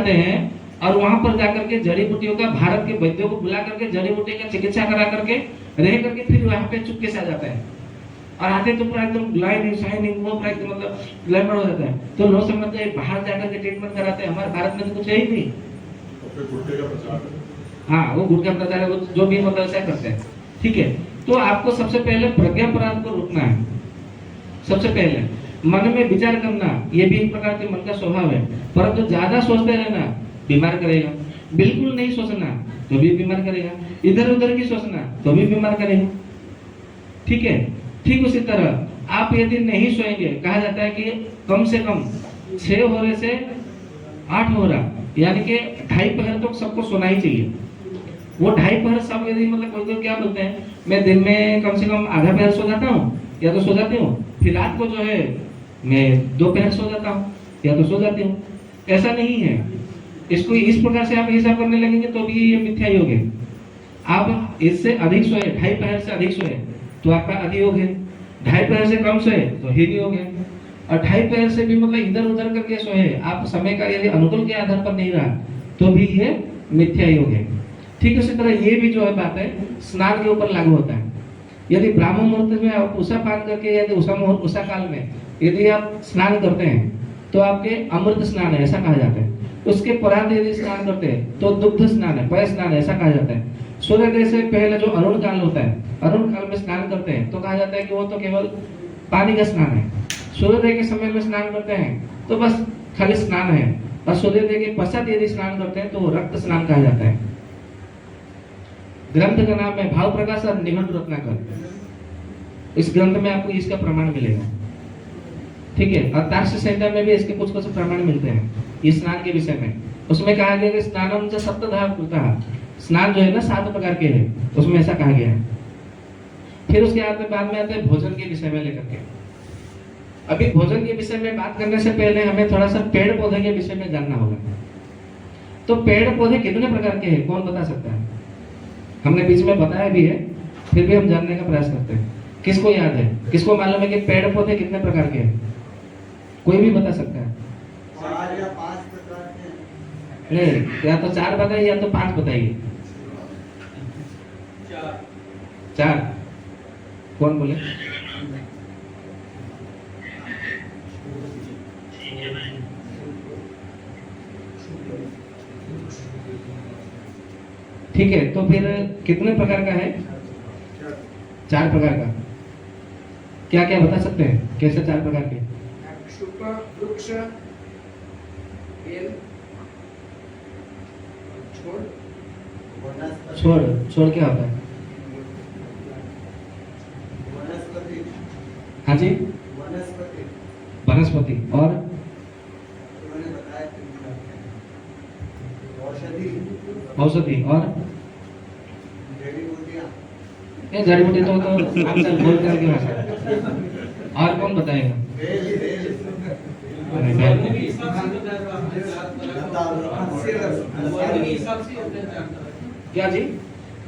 हैं और वहां पर जाकर के जड़ी बूटियों का, भारत के वैद्यों को बुला करके जड़ी बूटी का चिकित्सा करा करके रह करके फिर वहां पे चुपके से आ जाते हैं और आते तो पूरा एकदम ग्लाइनिंग शाइनिंग वो पूरा एकदम मतलब ग्लैमर हो जाता है। तो लोग समझते हैं बाहर जाकर के ट्रीटमेंट कराते हैं, हमारे भारत में तो कुछ है ही नहीं। हाँ, वो गुट का प्रचार है, वो जो भी मतलब ऐसा करते हैं। ठीक है, तो आपको सबसे पहले प्रज्ञापराध को रोकना है। सबसे पहले मन में विचार करना, ये भी एक प्रकार के मन का स्वभाव है, परंतु ज्यादा सोचते रहना बीमार करेगा। बिल्कुल नहीं सोचना तो भी बीमार करेगा, इधर उधर की सोचना तो भी बीमार करेगा। ठीक है, ठीक उसी तरह आप यदि नहीं सोएंगे, कहा जाता है कि कम से कम 6 होरे से 8 होरा, यानी कि 2.5 पहर तो सबको सोना ही चाहिए। वो 2.5 पहर सब यदि मतलब कोई क्या बोलते हैं, मैं दिन में कम से कम आधा पहर सो जाता हूँ या तो सो जाती हूँ, फिर रात को जो है मैं 2 पहर सो जाता हूँ या तो सो जाती हूँ। ऐसा नहीं है। इसको इस प्रकार से आप हिसाब करने लगेंगे तो भी ये मिथ्या योग है। आप इससे अधिक सोए, 2.5 पहर से अधिक सोए तो आपका अधियोग है, 2.5 पहर से कम सोए तो हीन योग है, और 2.5 पहर से भी मतलब इधर उधर करके सोए, आप समय का यदि अनुकूल के आधार पर नहीं रहा तो भी ये मिथ्या योग है। ठीक उसी तरह ये भी जो है बात है स्नान के ऊपर लागू होता है। यदि ब्राह्मण मुहूर्त में आप उषा पान करके, यदि उषा काल में यदि आप स्नान करते हैं तो आपके अमृत स्नान है, ऐसा कहा जाता है। उसके परांत यदि स्नान करते हैं तो दुग्ध स्नान है, पय स्नान है, ऐसा कहा जाता है। सूर्योदय से पहले जो अरुण काल होता है, अरुण काल में स्नान करते हैं तो कहा जाता है कि वो तो केवल पानी का स्नान है। सूर्योदय के समय में स्नान करते हैं तो बस खाली स्नान है, और सूर्योदय के पश्चात यदि स्नान करते हैं तो वो रक्त स्नान कहा जाता है। ग्रंथ का नाम है भाव प्रकाश और निघंटु रत्नाकर। इस ग्रंथ में आपको इसका प्रमाण मिलेगा। ठीक है, और तार्क्ष्य संहिता में भी इसके कुछ प्रमाण मिलते हैं इस स्नान के विषय में। उसमें कहा गया कि स्नानम च सप्तधा कृतः, स्नान जो है ना 7 प्रकार के हैं, उसमें ऐसा कहा गया है। फिर उसके बाद में आते हैं भोजन के विषय में लेकर के। अभी भोजन के विषय में बात करने से पहले हमें थोड़ा सा पेड़ पौधे के विषय में जानना होगा। तो पेड़ पौधे कितने प्रकार के हैं, कौन बता सकता है? हमने बीच में बताया भी है, फिर भी हम जानने का प्रयास करते हैं। किसको याद है, किसको मालूम है कि पेड़ पौधे कितने प्रकार के हैं? कोई भी बता सकता है? 4 या 5 प्रकार के। नहीं, या तो 4 बताइए या तो 5 बताइए। 4 कौन बोले? ठीक है, तो फिर कितने प्रकार का है? 4 प्रकार का। क्या क्या बता सकते हैं, कैसे 4 प्रकार के? वृक्ष, बेल, छोड़ क्या होता है? वनस्पति। हाँ जी, वनस्पति। वनस्पति। और उन्होंने बताया औषधि। औषधि। और जड़ी बूटियां। ये जड़ी बूटी तो आजकल बोल करके भाषा। और कौन बताएगा? क्या जी?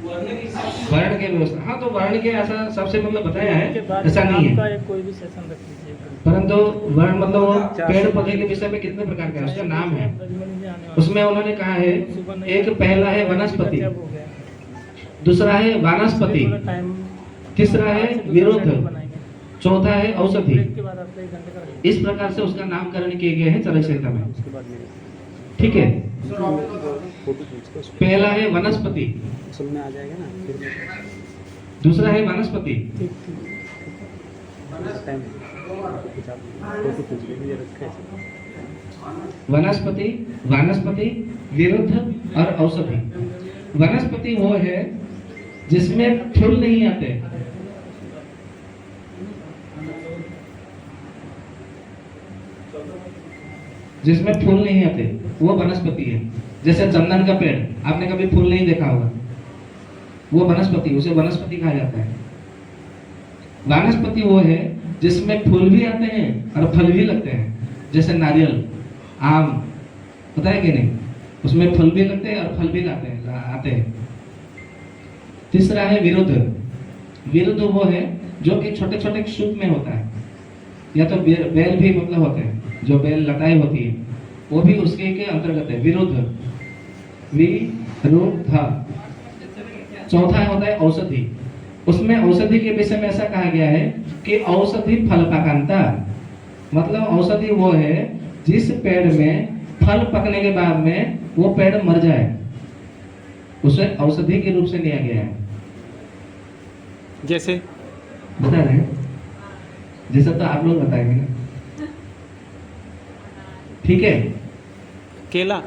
वर्ण के व्यवस्था। हाँ, तो वर्ण के ऐसा सबसे मतलब बताया है, ऐसा नहीं है। कोई भी सेशन रख लीजिए। परंतु वर्ण मतलब पेड़ पौधे के विषय में कितने प्रकार का है, उसका नाम है। उसमें उन्होंने कहा है, एक पहला है वनस्पति, दूसरा है वानस्पति, तीसरा है विरोध, चौथा है औषधि। इस प्रकार से उसका नामकरण किए गए हैं चरक संहिता में। ठीक है, पहला है वनस्पति, आ जाएगा ना, दूसरा है वनस्पति, वनस्पति, वानस्पति, विरुद्ध और औषधि। वनस्पति वो है जिसमें फूल नहीं आते, जिसमें फूल नहीं आते वो वनस्पति है। जैसे चंदन का पेड़, आपने कभी फूल नहीं देखा होगा, वो वनस्पति, उसे वनस्पति कहा जाता है। वानस्पति वो है जिसमें फूल भी आते हैं और फल भी लगते हैं, जैसे नारियल, आम, पता है कि नहीं, उसमें फल भी लगते हैं और फल भी आते हैं। तीसरा है विरुद्ध। विरुद्ध वो है जो कि छोटे छोटे सूप में होता है, या तो बेल भी मतलब होते हैं, जो बेल लताएं होती है वो भी उसके के अंतर्गत है। विरुद्ध, विरुद्ध। चौथा होता है औषधि। उसमें औषधि के विषय में ऐसा कहा गया है कि औषधि फल पाकांता, मतलब औषधि वो है जिस पेड़ में फल पकने के बाद में वो पेड़ मर जाए, उसे औषधि के रूप से लिया गया है। जैसे बता रहे हैं, जैसा तो आप लोग बताएंगे ना, ठीक है। केला।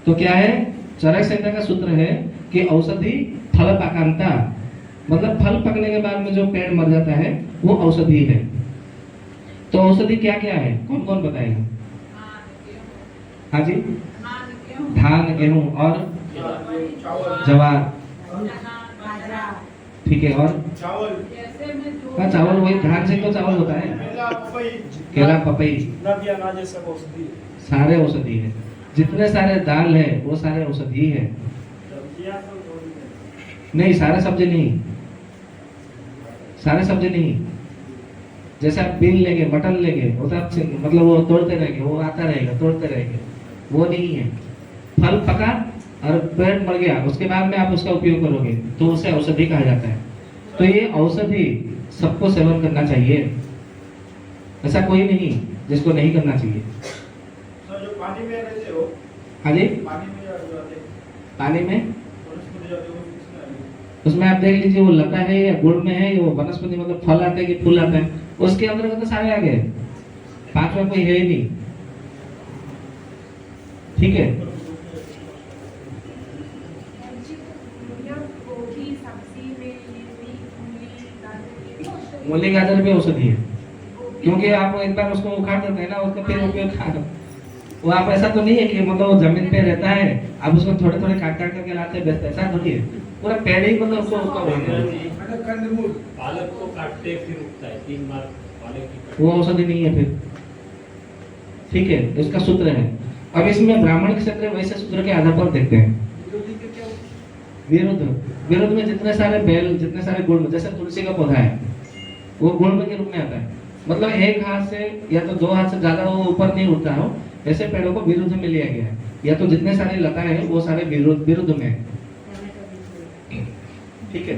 तो क्या है, चरक संहिता का सूत्र है कि औषधि फल पाकांता, मतलब फल पकने के बाद में जो पेड़ मर जाता है वो औषधि है। तो औषधि क्या क्या है, कौन कौन बताएगा? हाँ जी, धान, गेहूं और जवार, ठीक है। और हाँ, चावल, वही धान से तो चावल होता है। केला, पपई, सारे औषधि है। जितने सारे दाल है वो सारे औषधि है। नहीं, सारे सब्जी नहीं, सारे सब्जी नहीं। जैसे आप बीन लेंगे, मटन लेंगे, मतलब वो तोड़ते रहेंगे, वो आता रहेगा, तोड़ते रहेंगे, वो नहीं है। फल पका और पेड़ मर गया, उसके बाद में आप उसका उपयोग करोगे तो उसे औषधि कहा जाता है। तो ये औषधि सबको सेवन करना चाहिए, ऐसा कोई नहीं जिसको नहीं करना चाहिए। जो पानी में रहते हो, हाँ जी, पानी में उसमें आप देख लीजिए वो लता है या गुड़ में है, वो वनस्पति मतलब फल आता है कि फूल आता है, उसके अंदर तो सारे आ गए, पांचवा कोई है ही नहीं, ठीक है। मूली गाजर भी औषधि है, क्योंकि आप एक बार उसको उखाड़ देते हैं ना, उसका फिर उपयोग वो आप ऐसा तो नहीं है कि मतलब वो जमीन पे रहता है, आप उसको थोड़े थोड़े काट काट करके लाते हैं, बेचते, ऐसा थोड़ी है। पूरा पेड़ ही मतलब उसको उसका पालक को काटते फिर उगता है 3 बार पालक की, वो औषधि नहीं है फिर, ठीक है। इसका सूत्र है। अब इसमें ब्राह्मण क्षत्रिय वैसे सूत्र के आधार पर देखते हैं। विरुद्ध, विरुद्ध में जितने सारे बेल, जितने सारे गुण, जैसे तुलसी का पौधा है वो गुण के रूप में आता है, मतलब एक हाथ से या तो 2 हाथ से ज्यादा वो ऊपर नहीं उठता हो, ऐसे पेड़ों को विरुद्ध में लिया गया है। या तो जितने सारे लता है वो सारे विरुद्ध में है, ठीक है।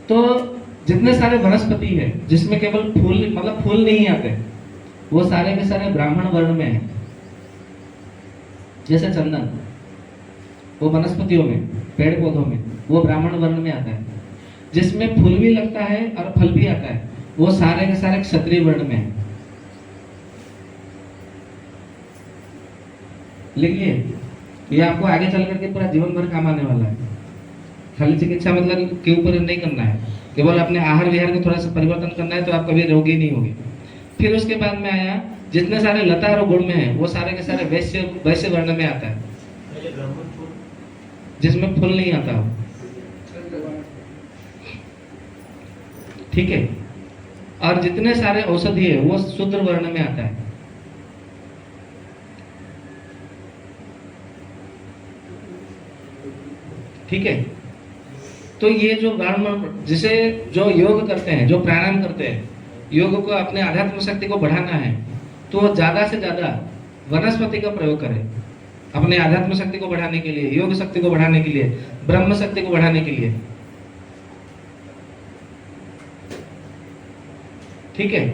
तो जितने सारे वनस्पति है जिसमें केवल फूल, मतलब फूल नहीं आते, वो सारे के सारे ब्राह्मण वर्ण में है। जैसे चंदन, वो वनस्पतियों में, पेड़ पौधों में, वो ब्राह्मण वर्ण में आता है। जिसमें फूल भी लगता है और फल भी आता है, वो सारे के सारे क्षत्रिय वर्ण में है। लिखिए, ये आपको आगे चल करके पूरा जीवन भर काम आने वाला है। खाली चिकित्सा मतलब के ऊपर नहीं करना है, केवल अपने आहार विहार को थोड़ा सा परिवर्तन करना है, तो आप कभी रोगी नहीं होगे। फिर उसके बाद में आया, जितने सारे लता और गुण में है वो सारे के सारे वैश्य वर्ण में आता है, जिसमें फूल नहीं आता हो, ठीक है। और जितने सारे औषधि है वो शूद्र वर्ण में आता है, ठीक है। तो ये जो ब्राह्मण, जिसे जो योग करते हैं, जो प्राणायाम करते हैं, योग को अपने आध्यात्म शक्ति को बढ़ाना है, तो ज्यादा से ज्यादा वनस्पति का प्रयोग करें अपने आध्यात्म शक्ति को बढ़ाने के लिए, योग शक्ति को बढ़ाने के लिए, ब्रह्म शक्ति को बढ़ाने के लिए, ठीक है।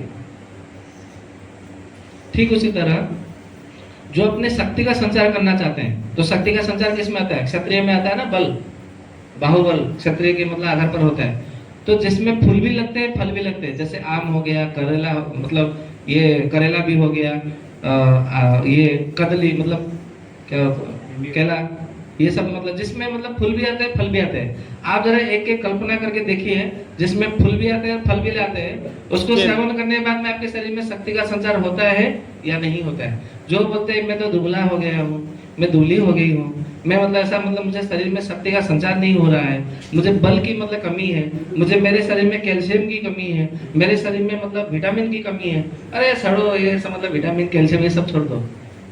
ठीक उसी तरह जो अपने शक्ति का संचार करना चाहते हैं, तो शक्ति का संचार किस में आता है? क्षत्रिय में आता है ना, बल, बाहुबल क्षत्रिय के मतलब आधार पर होता है। तो जिसमें फूल भी लगते हैं, फल भी लगते हैं, जैसे आम हो गया, करेला, मतलब ये करेला भी हो गया, ये कदली मतलब केला, ये सब मतलब जिसमें मतलब फूल भी आते हैं, फल भी आते हैं। आप जरा एक एक कल्पना करके देखिए, जिसमें फूल भी आते हैं, फल भी लाते हैं, उसको सेवन करने के बाद में आपके शरीर में शक्ति का संचार होता है या नहीं होता है? जो बोलते हैं मैं तो दुबला हो गया हूँ, मैं दुबली हो गई हूँ, मैं मतलब ऐसा, मतलब मुझे शरीर में शक्ति का संचार नहीं हो रहा है, मुझे बल की मतलब कमी है, मुझे मेरे शरीर में कैल्शियम की कमी है, मेरे शरीर में मतलब विटामिन की कमी है, अरे सड़ो, ये सब मतलब विटामिन कैल्शियम ये सब छोड़ दो।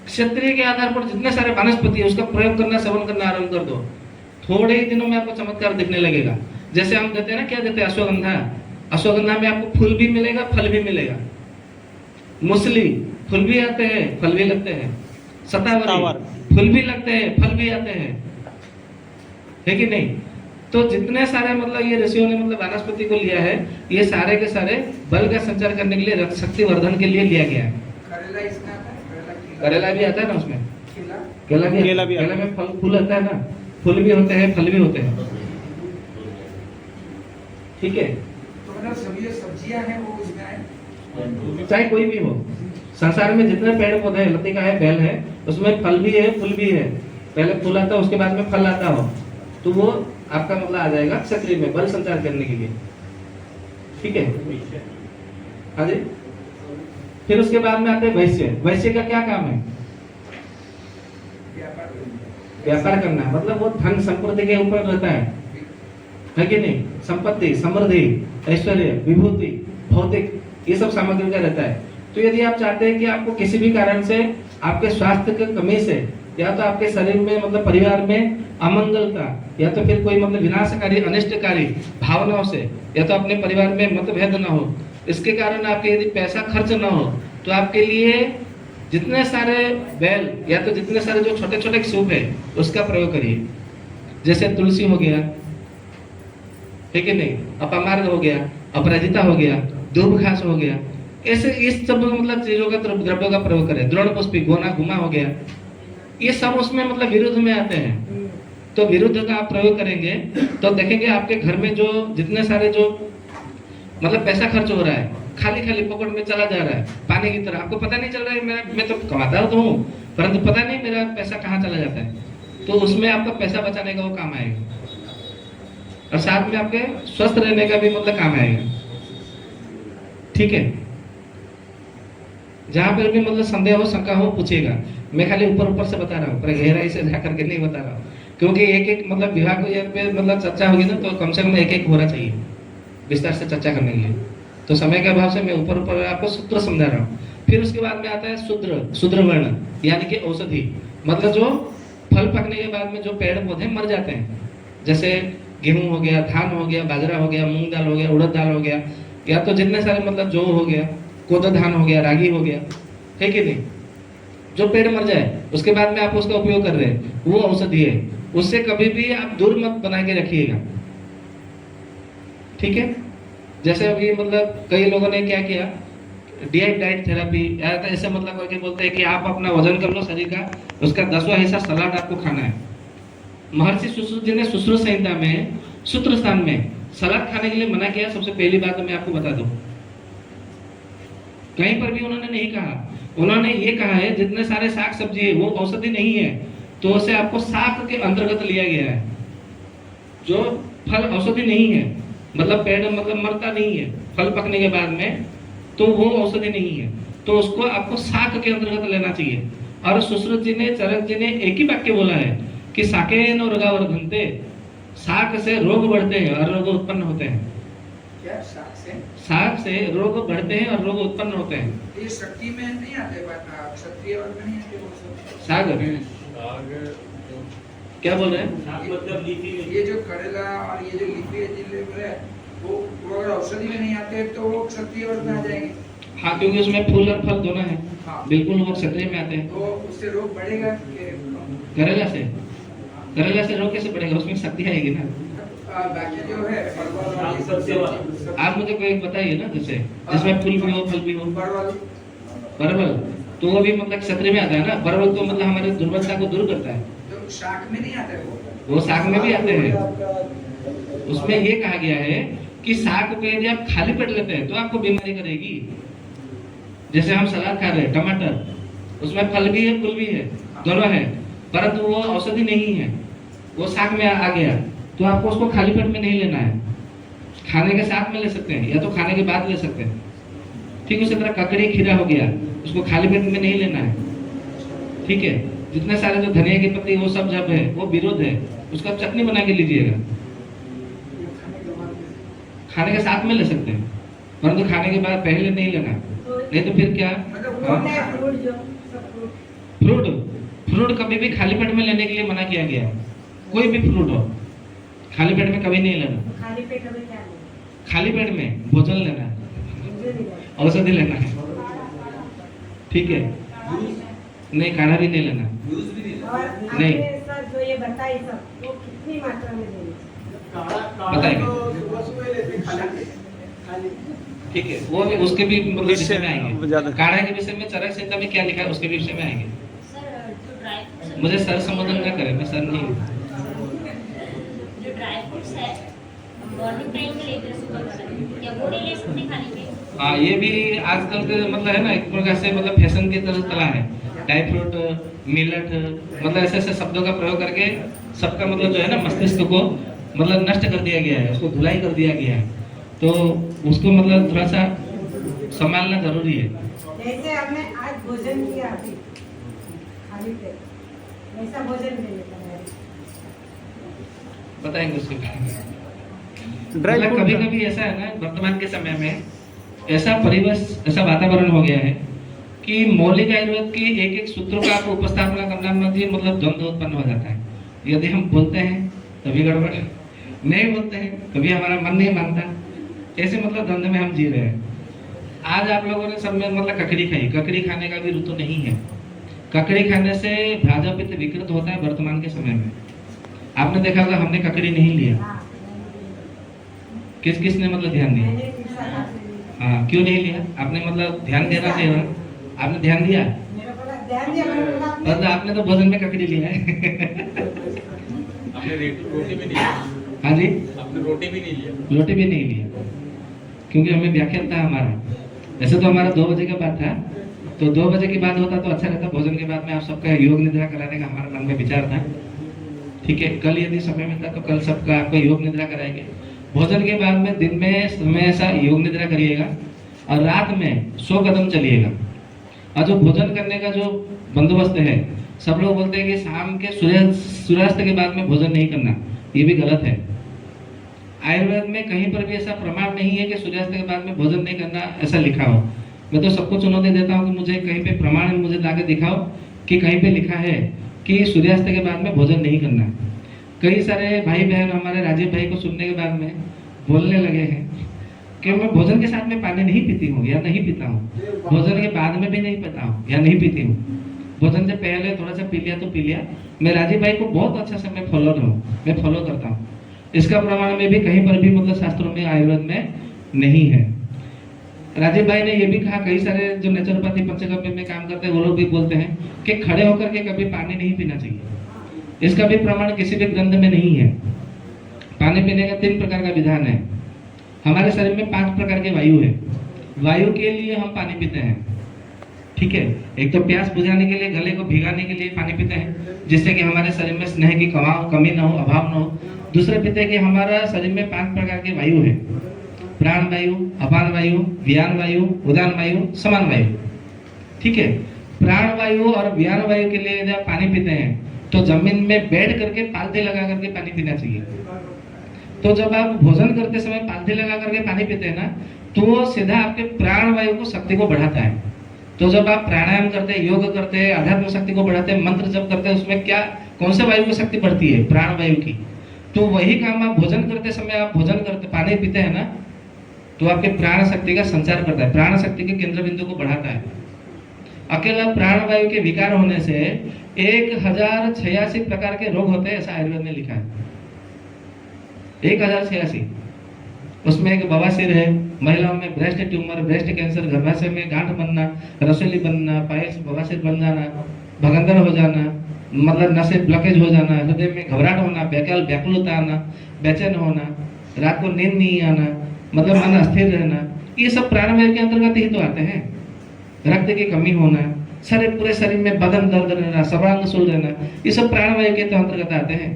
क्षत्रिय के आधार पर जितने सारे वनस्पति है उसका प्रयोग करना, सेवन करना आरंभ कर दो, थोड़े ही दिनों में आपको चमत्कार दिखने लगेगा। जैसे हम देते हैं ना, क्या देते हैं, अश्वगंधा, अश्वगंधा में आपको फूल भी मिलेगा, फल भी मिलेगा, मूसली, फूल भी आते हैं फल भी लगते हैं। सतावर। शतावरी, फूल भी लगते हैं फल भी आते हैं, है कि नहीं? तो जितने सारे मतलब ये ऋषियों ने मतलब वनस्पति को लिया है, ये सारे के सारे बल का संचार करने के लिए, शक्ति वर्धन के लिए लिया गया है। करेला इसमें आता है, करेला खिला। करेला भी आता है ना उसमें, खिला। केला भी केला भी आता केला है। में फल फूल आता है ना, फूल भी होते हैं फल भी होते हैं, ठीक है? तो मतलब सभी जो सब्जियां हैं वो उसमें है। चाहे कोई भी हो, संसार में जितने पेड़ पौधे हैं, लतिका है, बेल है, उसमें फल भी है फूल भी है। पहले फूल आता है उसके बाद में फल आता हो, तो वो आपका मतलब आ जाएगा क्षत्रिय में बल संचार करने के लिए, ठीक है? हाँ जी। फिर उसके बाद में आते हैं वैश्य। वैश्य का क्या काम है? व्यापार करना, मतलब वो धन संपत्ति के ऊपर रहता है कि नहीं? संपत्ति, समृद्धि, ऐश्वर्य, विभूति, भौतिक, ये सब सामग्री का रहता है। तो यदि आप चाहते हैं कि आपको किसी भी कारण से आपके स्वास्थ्य की कमी से, या तो आपके शरीर में मतलब परिवार में अमंगलता, या तो फिर कोई मतलब विनाशकारी अनिष्टकारी भावनाओं से, या तो अपने परिवार में मतभेद ना हो, इसके कारण आपके यदि पैसा खर्च ना हो, तो आपके लिए जितने सारे बेल या तो जितने सारे जो छोटे छोटे सूप है उसका प्रयोग करिए। जैसे तुलसी हो गया, ठीक है नहीं? अपमार्ग हो गया, अपराजिता हो गया, दूब घास हो गया, ऐसे इस सब मतलब चीजों का द्रव्यों का प्रयोग करें। द्रोण पुष्पी, गोना गुमा हो गया, ये सब उसमें मतलब विरुद्ध में आते हैं। तो विरुद्ध का आप प्रयोग करेंगे तो देखेंगे आपके घर में जो जितने सारे जो मतलब पैसा खर्च हो रहा है, खाली खाली पॉकेट में चला जा रहा है पानी की तरह, आपको पता नहीं चल रहा है मैं तो कमाता तो हूँ, परंतु पता नहीं मेरा पैसा कहाँ चला जाता है। तो उसमें आपका पैसा बचाने का वो काम आएगा, और साथ में आपके स्वस्थ रहने का भी मतलब काम आएगा, ठीक है? जहां पर भी मतलब संदेह हो, शंका हो, पूछिएगा। मैं खाली ऊपर से बता रहा हूँ, पर गहराई से जाकर के नहीं बता रहा हूँ, क्योंकि एक एक मतलब विभाग पे मतलब चर्चा होगी ना, तो कम से कम एक एक होना चाहिए विस्तार से चर्चा करने के लिए। तो समय के अभाव से मैं ऊपर आपको सूत्र समझा रहा हूँ। फिर उसके बाद में आता है शूद्र वर्ण, यानी कि औषधि, मतलब जो फल पकने के बाद में जो पेड़ पौधे मर जाते हैं, जैसे गेहूं हो गया, धान हो गया, बाजरा हो गया, मूंग दाल हो गया, उड़द दाल हो गया, या तो जितने सारे मतलब जौ हो गया, कोदो धान हो गया, रागी हो गया, है कि नहीं? जो पेड़ मर जाए उसके बाद में आप उसका उपयोग कर रहे हैं, वो औषधि है, उससे कभी भी आप दूर मत बना के रखिएगा, ठीक है? जैसे अभी मतलब कई लोगों ने क्या किया, डाइट थेरेपी, ऐसे मतलब करके बोलते हैं कि आप अपना वजन कर लो शरीर का, उसका 10वां हिस्सा सलाद आपको खाना है। महर्षि सुश्रुत जी ने सुश्रुत संहिता में सूत्र स्थान में सलाद खाने के लिए मना किया। सबसे पहली बात तो मैं आपको बता दूं, कहीं पर भी उन्होंने नहीं कहा। उन्होंने ये कहा है जितने सारे साग सब्जी है वो औषधि नहीं है, तो उसे आपको शाक के अंतर्गत लिया गया है। जो फल औषधि नहीं है, मतलब पेड़ मतलब मरता नहीं है फल पकने के बाद में, तो वो औषधि नहीं है, तो उसको आपको शाक के अंतर्गत लेना चाहिए। और सुश्रुत जी ने, चरक जी ने एक ही वाक्य बोला है कि साकेन और रोगावर्धन्ते, शाक से रोग बढ़ते हैं और रोग उत्पन्न होते हैं। क्या शाक से? शाक से रोग बढ़ते हैं और रोग उत्पन्न होते हैं। ये शक्ति में नहीं आते, क्षत्रिय वर्ग में नहीं आते वो सब। साग क्या बोल रहे हैं? साग मतलब लीफी में। ये जो करेला और ये जो लीफी वेजिटेबल है वो अगर औषधि में नहीं आते तो वो क्षत्रिय वर्ग में आ जाएंगे। हाँ, क्योंकि उसमें फूल और फल दोनों है। हाँ। बिल्कुल वो क्षत्रिय में आते हैं। तो उससे रोग बढ़ेगा कि करेला से रोग कैसे बढ़ेगा? उसमें शक्ति आएगी ना। बाकी जो है परवल और ये सब आप मुझे कोई एक बताइए ना, जैसे जिसमें फूल भी हो फल भी हो। परवल तो वो भी मतलब क्षत्रिय में आता है ना। परवल तो मतलब हमारे दुर्बलता को दूर करता है। तो शाक में नहीं आता है वो शाक में भी आते हैं। उसमें ये कहा गया है कि शाक को यदि आप खाली पेट लेते हैं तो आपको बीमारी करेगी। जैसे हम सलाद खा रहे हैं, टमाटर, उसमें फल भी है फूल भी है, दोनों है, परंतु वो औषधि नहीं है, वो शाक में आ गया, तो आपको उसको खाली पेट में नहीं लेना है, खाने के साथ में ले सकते हैं या तो खाने के बाद ले सकते हैं। ठीक उसी तरह ककड़ी खीरा हो गया, उसको खाली पेट में नहीं लेना है। ठीक है, जितने सारे जो धनिया की पत्ती वो सब जब है वो विरोध है, उसका चटनी बना के लीजिएगा, खाने के साथ में ले सकते हैं, परंतु खाने के बाद पहले नहीं लेना, नहीं तो फिर क्या। फ्रूट कभी भी खाली पेट में लेने के लिए मना किया गया है। कोई भी फ्रूट हो खाली पेट में कभी नहीं लेना। खाली पेट में क्या लेना? खाली पेट में भोजन लेना है, औषधि लेना है। ठीक है, नहीं काढ़ा भी नहीं लेना। और नहीं। आपने सर जो ये बताई सब वो कितनी मात्रा में लेनी चाहिए? बताएंगे। ठीक है, वो भी उसके भी मतलब विषय में आएंगे। काढ़ा के विषय में चरक संहिता में क्या लिखा है उसके भी विषय में आएंगे। सर जो ड्राई फ्रूट्स मुझे सर संबोधन न करें, मैं सर नहीं हूँ। जो ड्राई फ्रूट्स है मॉर्निंग टाइम में लेते हैं सुबह वाला या वो नहीं ले सकते खाने के? हाँ, ये भी आजकल के मतलब है ना, एक प्रकार से मतलब फैशन की तरह चला है। ड्राई फ्रूट, मिलेट, मतलब ऐसे ऐसे शब्दों का प्रयोग करके सबका मतलब जो है ना मस्तिष्क को मतलब नष्ट कर दिया गया है, उसको धुलाई कर दिया गया है। तो उसको मतलब थोड़ा सा संभालना जरूरी है। जैसे हमने आज भोजन किया अभी खाली पेट, वैसा भोजन नहीं लेना है। बताएंगे उसके बारे में। ड्राई मतलब फ्रूट कभी कभी ऐसा है ना, वर्तमान के समय में ऐसा परिवेश, ऐसा वातावरण हो गया है कि मौलिक आयुर्वेद की एक एक सूत्रों का आपको उपस्थापना करना में भी मतलब द्वंद्व उत्पन्न हो जाता है। यदि हम बोलते हैं तभी गड़बड़, नहीं बोलते हैं कभी हमारा मन नहीं मानता, ऐसे मतलब द्वंद्व में हम जी रहे हैं। आज आप लोगों ने सब में मतलब ककड़ी खाई, ककड़ी खाने का भी ऋतु नहीं है। ककड़ी खाने से भाजपा पित्त विकृत होता है वर्तमान के समय में। आपने देखा होगा हमने ककड़ी नहीं लिया, हाँ, किस किस ने मतलब ध्यान दिया? मैंने भी सलाह से लिया। हाँ, क्यों नहीं लिया? आपने मतलब ध्यान देना चाहिए ना, आपने ध्यान दिया? मेरा बोला ध्यान दिया, मैंने बोला आपने मतलब आपने तो भोजन में ककड़ी लिया है। आपने रोटी भी नहीं लिया, हाँ जी, आपने रोटी भी नहीं लिया। रोटी भी नहीं लिया क्योंकि हमें व्याख्यान था हमारा। वैसे तो हमारा 2 बजे का बाद था, तो 2 बजे के बाद होता तो अच्छा रहता। भोजन के बाद में आप सबका योग निद्रा कराने का हमारा मन में विचार था। ठीक है, कल यदि समय मिलता तो कल सबका आपका योग निद्रा कराएंगे। भोजन के बाद में दिन में हमेशा योग निद्रा करिएगा और रात में 100 कदम चलिएगा। और जो भोजन करने का जो बंदोबस्त है, सब लोग बोलते हैं कि शाम के सूर्यास्त के बाद में भोजन नहीं करना, ये भी गलत है। आयुर्वेद में कहीं पर भी ऐसा प्रमाण नहीं है कि सूर्यास्त के बाद में भोजन नहीं करना ऐसा लिखा हो। मैं तो सबको चुनौती देता हूँ कि मुझे कहीं पे प्रमाण मुझे लाके दिखाओ कि कहीं पे लिखा है कि सूर्यास्त के बाद में भोजन नहीं करना। कई सारे भाई बहन हमारे राजीव भाई को सुनने के बाद में बोलने लगे हैं कि मैं भोजन के साथ में पानी नहीं पीती हूँ या नहीं पीता हूँ, भोजन के बाद में भी नहीं पीता हूँ या नहीं पीती हूँ, भोजन से पहले थोड़ा सा पी लिया तो पी लिया। मैं राजीव भाई को बहुत अच्छा से मैं फॉलो करता हूँ। इसका प्रमाण में भी कहीं पर भी मतलब शास्त्रों में आयुर्वेद में नहीं है। राजीव भाई ने ये भी कहा, कई सारे जो नेचुरोपैथी पंचगव्य में काम करते हैं वो लोग भी बोलते हैं कि खड़े होकर के कभी पानी नहीं पीना चाहिए। इसका भी प्रमाण किसी भी ग्रंथ में नहीं है। पानी पीने का 3 प्रकार का विधान है। हमारे शरीर में 5 प्रकार के वायु है। वायु के लिए हम पानी पीते हैं। ठीक है, एक तो प्यास बुझाने के लिए, गले को भिगाने के लिए पानी पीते हैं जिससे कि हमारे शरीर में स्नेह की कमी ना हो, अभाव ना हो। दूसरे पीते हैं कि हमारा शरीर में 5 प्रकार के वायु है, प्राण वायु, अपान वायु, व्यान वायु, उदान वायु, समान वायु। ठीक है, प्राण वायु और व्यान वायु के लिए यदि आप पानी पीते हैं तो जमीन में बैठ करके पालथी लगा करके पानी पीना चाहिए। तो जब आप भोजन करते समय पालथी लगा करके पानी पीते हैं ना, तो वो सीधा आपके प्राण वायु को शक्ति को बढ़ाता है। तो जब आप प्राणायाम करते हैं, योग करते हैं, आध्यात्म शक्ति को बढ़ाते हैं, मंत्र जप करते हैं, उसमें क्या कौन से वायु की शक्ति बढ़ती है? प्राण वायु की। तो वही काम आप भोजन करते समय आप भोजन करते पानी पीते हैं ना, तो आपके प्राण शक्ति का संचार करता है, प्राण शक्ति के केंद्र बिंदु को बढ़ाता है। अकेला प्राण वायु के विकार होने से 1086 प्रकार के रोग होते हैं, ऐसा आयुर्वेद में लिखा है। 1086। उसमें एक बवासीर है, महिलाओं में ब्रेस्ट ट्यूमर, ब्रेस्ट कैंसर, गर्भाशय में गांठ बनना, रसोली बनना, पाइल्स बवासीर बन जाना, भगंदर हो जाना, मतलब नसें ब्लॉकेज हो जाना, हृदय में घबराहट होना, व्याकुलता आना, बेचैन होना, रात को नींद नहीं आना, मतलब मन अस्थिर रहना, ये सब प्राणवायु के अंतर्गत ही तो आते हैं। रक्त की कमी होना, पूरे शरीर में बदन दर्द रहना, सर्वांग शूल रहना, ये सब प्राणवायु के तो अंतर्गत आते हैं।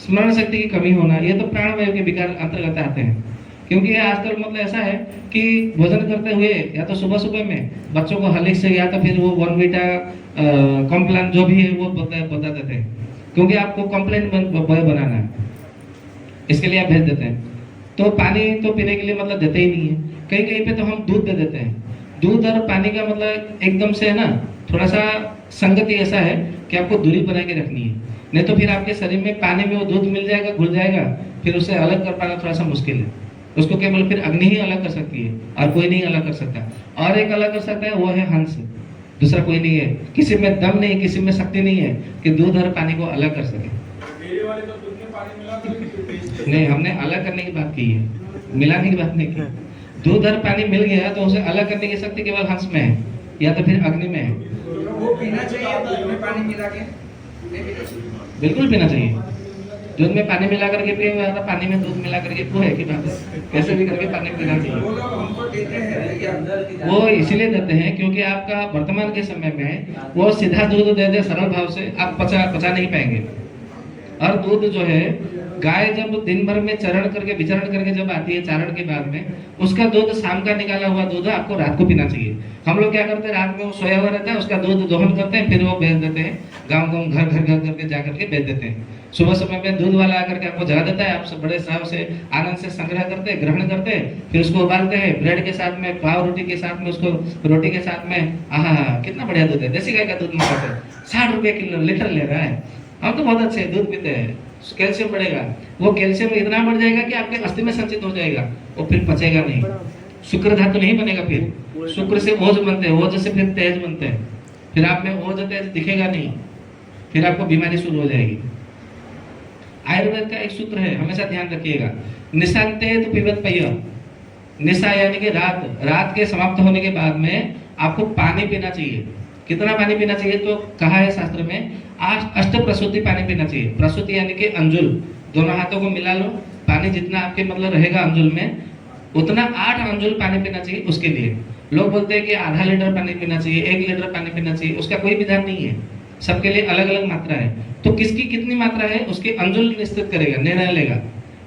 स्मरण शक्ति की कमी होना, ये तो प्राणवायु के विकार अंतर्गत आते हैं। क्योंकि आजकल मतलब ऐसा है कि भोजन करते हुए या तो सुबह सुबह में बच्चों को हॉर्लिक्स से या तो फिर वो बॉर्नवीटा कॉम्प्लान जो भी है वो बता देते हैं, क्योंकि आपको कॉम्प्लेन बॉय बनाना है, इसके लिए आप भेज देते हैं। तो पानी तो पीने के लिए मतलब देते ही नहीं है। कहीं कहीं पे तो हम दूध दे देते हैं। दूध और पानी का मतलब एकदम से है ना, थोड़ा सा संगति ऐसा है कि आपको दूरी बना के रखनी है, नहीं तो फिर आपके शरीर में पानी में वो दूध मिल जाएगा, घुल जाएगा, फिर उसे अलग कर पाना थोड़ा सा मुश्किल है। उसको केवल फिर अग्नि ही अलग कर सकती है और कोई नहीं अलग कर सकता। और एक अलग कर सकता है, वो है हंस। दूसरा कोई नहीं है, किसी में दम नहीं, किसी में शक्ति नहीं है कि दूध और पानी को अलग कर सके। डेयरी वाले तो दूध में पानी मिला तो नहीं, हमने अलग करने की बात की है, मिलाने की बात नहीं की। दूध और पानी मिल गया तो उसे अलग करने की शक्ति केवल हंस में है या तो फिर अग्नि में है। तो वो पीना चाहिए दूध में पानी मिला के? नहीं पीना चाहिए। बिल्कुल पीना चाहिए। दूध में पानी मिला करके पिए हुआ था, पानी में दूध मिला करके वो है कि बात है, कैसे भी करके पानी पीना चाहिए। वो लोग हमको देते हैं भैया। वो इसीलिए देते हैं क्योंकि आपका वर्तमान के समय में वो सीधा दूध दे दे सरल भाव से, आप पचा नहीं पाएंगे। और दूध जो है, गाय जब दिन भर में चरण करके विचरण करके जब आती है चारण के बाद में, उसका दूध शाम का निकाला हुआ दूध आपको रात को पीना चाहिए। हम लोग क्या करते हैं, रात में वो सोया हुआ रहता है, उसका दूध दोहन करते हैं, फिर वो बेच देते हैं, गाँव गाँव घर घर घर करके जा करके बेच देते हैं। सुबह समय में दूध वाला आकर के आपको जगा देता है, आप सब बड़े साहब से आनंद से संग्रह करते हैं, ग्रहण करते हैं, फिर उसको उबालते हैं ब्रेड के साथ में, पाव रोटी के साथ में, उसको रोटी के साथ में, आहा कितना बढ़िया दूध है। देसी गाय का दूध मंगाते हैं, 60 रुपये किलो लीटर ले रहा है। हम तो बहुत अच्छे दूध पीते हैं, कैल्शियम बढ़ेगा, वो कैल्शियम इतना बढ़ जाएगा कि आपके अस्थि में संचित हो जाएगा, वो फिर पचेगा नहीं, शुक्र धातु नहीं बनेगा, फिर शुक्र से ओज बनते हैं, ओज से फिर तेज बनते हैं, फिर आप में ओज तेज दिखेगा नहीं, फिर आपको बीमारी शुरू हो जाएगी। आयुर्वेद का एक सूत्र है, हमेशा ध्यान रखिएगा, निशांते तो पिबत पय। निशा यानी कि रात के समाप्त होने के बाद में आपको पानी पीना चाहिए। कितना पानी पीना चाहिए तो कहा है शास्त्र में, 8 प्रसूति पानी पीना चाहिए। प्रसूति यानी कि अंजुल, दोनों हाथों को मिला लो, पानी जितना आपके मतलब रहेगा अंजुल में, उतना 8 अंजुल पानी पीना चाहिए। उसके लिए लोग बोलते हैं कि आधा लीटर पानी पीना चाहिए, 1 लीटर पानी पीना चाहिए, उसका कोई विधान नहीं है, सबके लिए अलग अलग मात्रा है। तो किसकी कितनी मात्रा है उसके अंजुल निश्चित करेगा, निर्णय लेगा।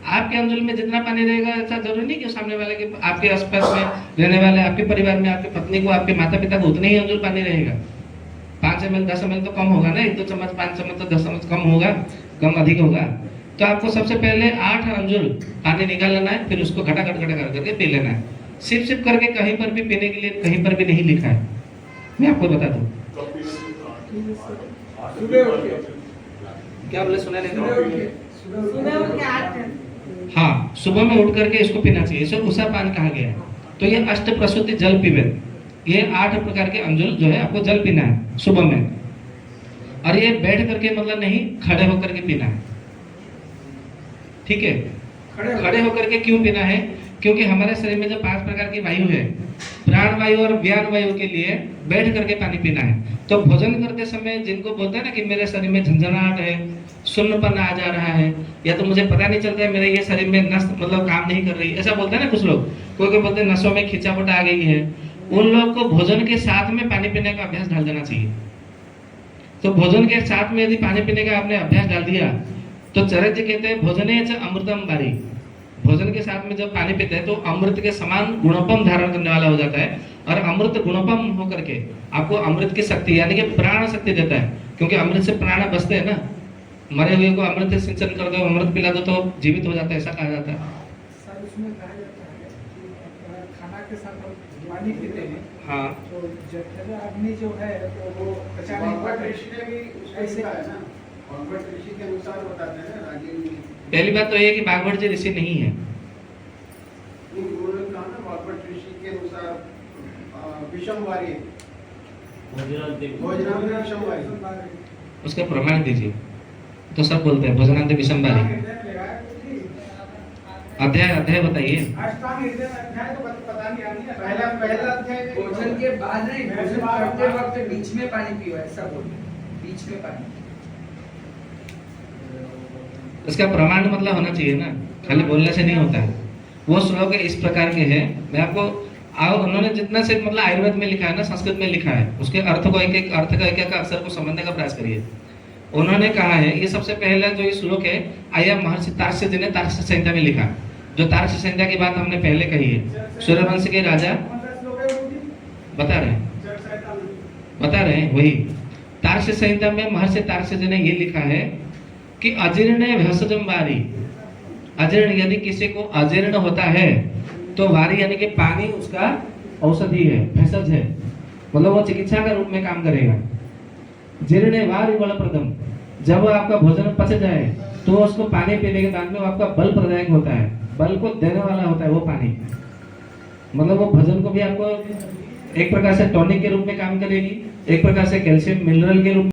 आपके अंजुल में जितना पानी रहेगा ऐसा जरूरी नहीं कि सामने वाले के, आपके आसपास में रहने वाले, आपके परिवार में आपकी पत्नी को, आपके माता पिता को उतने ही अंजुल पानी रहेगा। 5 ml 10 ml तो कम होगा ना, 1-2 चम्मच 5 चम्मच तो 10 चम्मच कम होगा, कम अधिक होगा। तो आपको सबसे पहले 8 अंजुल पानी निकाल लेना है, फिर उसको घटा करके पी लेना है। सिप करके कहीं पर भी पीने के लिए कहीं पर भी नहीं लिखा है, मैं आपको बता दूं। सुबह उठ के, क्या बोले, सुना नहीं? सुबह उठ के, सुबह उठ के 8 हाँ, सुबह में उठ करके इसको पीना चाहिए, इसे उषा पान कहा गया है। तो ये 8 प्रसूति जल पीवे, ये 8 प्रकार के अंजुल जो है आपको जल पीना है सुबह में। और ये बैठ करके मतलब नहीं, खड़े होकर के पीना है, ठीक है। खड़े होकर के क्यों पीना है? क्योंकि हमारे शरीर में जो 5 प्रकार की वायु है, प्राण वायु और व्यान वायु के लिए बैठ करके पानी पीना है। तो भोजन करते समय जिनको बोलते हैं ना कि मेरे शरीर में झंझनाहट है, सुन्नपन आ जा रहा है, या तो मुझे पता नहीं चलता है मेरे ये शरीर में नस मतलब काम नहीं कर रही, ऐसा बोलते हैं ना कुछ लोग, कोई बोलते हैं नसों में खिंचावट आ गई है, उन लोग को भोजन के साथ में पानी पीने का अभ्यास डाल देना चाहिए। तो भोजन के साथ में यदि पानी पीने का आपने अभ्यास डाल दिया तो चरक जी कहते हैं भोजने च अमृतम बारी, भोजन के साथ में जब पानी पीते हैं तो अमृत के समान गुणोपम धारण करने वाला हो जाता है। और अमृत गुणोपम होकर के आपको अमृत की शक्ति यानी कि प्राण शक्ति देता है, क्योंकि अमृत से प्राण बसते हैं ना। मरे हुए को अमृत से सिंचन कर दो, अमृत पिला दो तो जीवित हो जाता है, ऐसा कहा जाता है। सर उसमें कहा जाता है कि खाना के साथ हम पानी पीते हैं, हाँ, तो जठर अग्नि जो है तो वो पचाने कॉन्वर्ट ऋषि ने भी उसको ऐसे लिखा है ना, कॉन्वर्ट ऋषि के अनुसार बताते हैं ना, राजीव जी। पहली बात तो ये कि बागवट जी ऋषि नहीं है। उन्होंने कहा ना कॉन्वर्ट ऋषि के अनुसार विषमवारी है, भोजनांत विषमवारी। उसका प्रमाण दीजिए। तो सब बोलते हैं भोजनांत विषमवारी। अध्याय बताइए। अष्टांग हृदय अध्याय तो पता नहीं आती है। पहला अध्याय भोजन के बाद नहीं, भोजन करते वक्त बीच में पानी पियो, ऐसा बोलते हैं, बीच में पानी। इसका प्रमाण मतलब होना चाहिए ना, खाली बोलने से नहीं होता है। वो श्लोक इस प्रकार के हैं, मैं आपको उन्होंने जितना से मतलब आयुर्वेद में लिखा है ना, संस्कृत में लिखा है, उसके अर्थ को एक अक्षर को समझने का प्रयास करिए। उन्होंने कहा है, ये सबसे पहला जो ये श्लोक है आया महर्षि तार्क्ष्य जी ने तार्क्ष्य संहिता में लिखा, जो तार्क्ष्य संहिता की बात हमने पहले कही है। सूर्यवंश के राजा बता रहे हैं वही तार्क्ष्य संहिता में महर्षि तार्क्ष्य जी ने ये लिखा है कि अजीर्ण भेषजम वारी, अजीर्ण यदि किसी को अजीर्ण होता है तो वारी यानी कि पानी उसका औषधि है, भेषज है, मतलब वो चिकित्सा का रूप में काम करेगा। जीर्ण वारी बल प्रदम, जब वो आपका भोजन पच जाए तो उसको पानी पीने के बाद में वो आपका बल प्रदायक होता है, बल को देने वाला होता है वो पानी, मतलब वो भोजन को भी आपको एक प्रकार से टॉनिक के रूप में काम करेगी, एक प्रकार से कैल्शियम मिनरल के रूप में